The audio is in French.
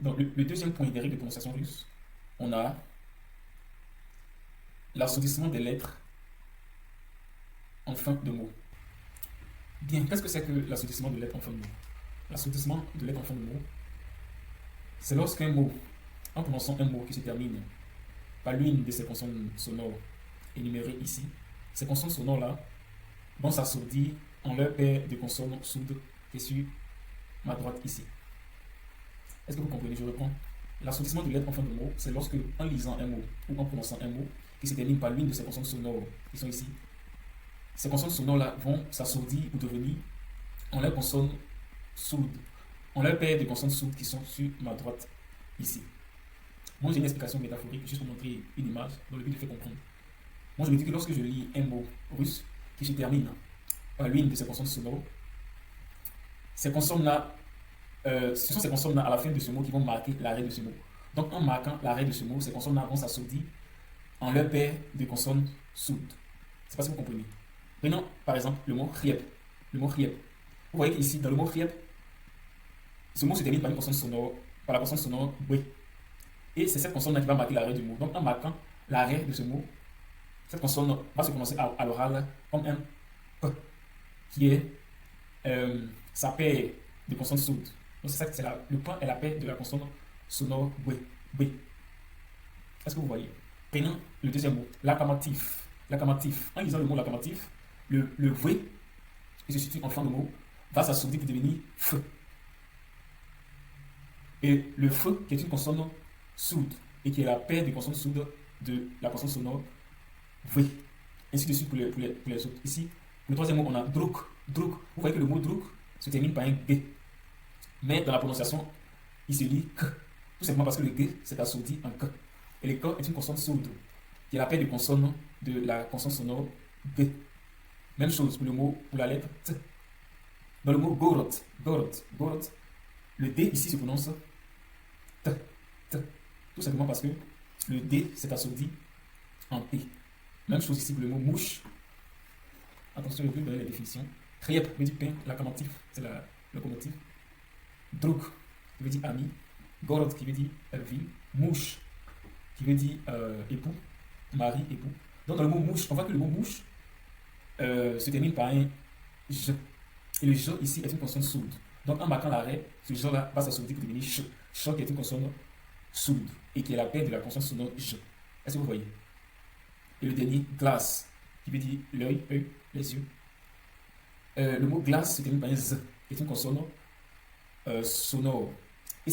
Donc, le deuxième point des règles de prononciation russe, on a l'assourdissement des lettres en fin de mot. Bien, qu'est-ce que c'est que l'assourdissement de lettres en fin de mot? L'assourdissement de lettres en fin de mot, c'est lorsqu'un mot, en prononçant un mot qui se termine par l'une de ces consonnes sonores énumérées ici, ces consonnes sonores-là vont s'assourdir en leur paire de consonnes sourdes qui est sur ma droite ici. Est-ce que vous comprenez? Je reprends. L'assourdissement de lettres en fin de mot, c'est lorsque, en lisant un mot ou en prononçant un mot qui se termine par l'une de ces consonnes sonores qui sont ici, ces consonnes sonores-là vont s'assourdir ou devenir en leur consonnes sourdes, en leur paire de consonnes sourdes qui sont sur ma droite ici. Moi, j'ai une explication métaphorique juste pour montrer une image dans le but de faire comprendre. Moi, je me dis que lorsque je lis un mot russe qui se termine par l'une de ces consonnes sonores, ces consonnes-là, ce sont ces consonnes-là à la fin de ce mot qui vont marquer l'arrêt de ce mot. Donc, en marquant l'arrêt de ce mot, ces consonnes-là vont s'assourdir en leur paire de consonnes sourdes. Je ne sais pas si vous comprenez. Prenons par exemple le mot riep. Le mot riep. Vous voyez qu'ici, dans le mot riep, ce mot se termine par une consonne sonore, par la consonne sonore B. Et c'est cette consonne-là qui va marquer l'arrêt du mot. Donc, en marquant l'arrêt de ce mot, cette consonne va se prononcer à l'oral comme un P, qui est sa paire de consonnes sourdes. Donc, c'est ça que c'est le P est la paire de la consonne sonore B. B. Est-ce que vous voyez? Prenons le deuxième mot, l'acclamatif. L'acclamatif. En lisant le mot l'acclamatif, le V qui se situe en fin de mot va s'assourdir pour devenir F. Et le F, qui est une consonne sourde et qui est la paire des consonnes sourdes de la consonne sonore V. Ainsi de suite pour les autres. Ici, pour le troisième mot, on a druk. Druk. Vous voyez que le mot druk se termine par un G. Mais dans la prononciation, il se lit K. Tout simplement parce que le G s'est assourdi en K. Et le K est une consonne sourde qui est la paire des consonnes de la consonne sonore G. Même chose pour le mot, pour la lettre T. Dans le mot gorod, gorod, gorod, le D ici se prononce T, T. Tout simplement parce que le D s'est assourdi en T. Même chose ici pour le mot mouche. Attention, je vais vous donner la définition. Riep veut dire pain, l'acclamatif, c'est la locomotive. Druk, qui veut dire ami. Gorod, qui veut dire ville. Mouche, qui veut dire époux, mari, époux. Donc dans le mot mouche, on voit que le mot mouche se termine par un J. Et le J ici est une consonne sourde. Donc en marquant l'arrêt, ce J-là va s'assourdir pour devenir Ch. Ch qui est une consonne sourde et qui est la paire de la consonne sonore J. Est-ce que vous voyez? Et le dernier, glace, qui veut dire l'œil, les yeux. Le mot glace se termine par un Z, qui est une consonne sonore.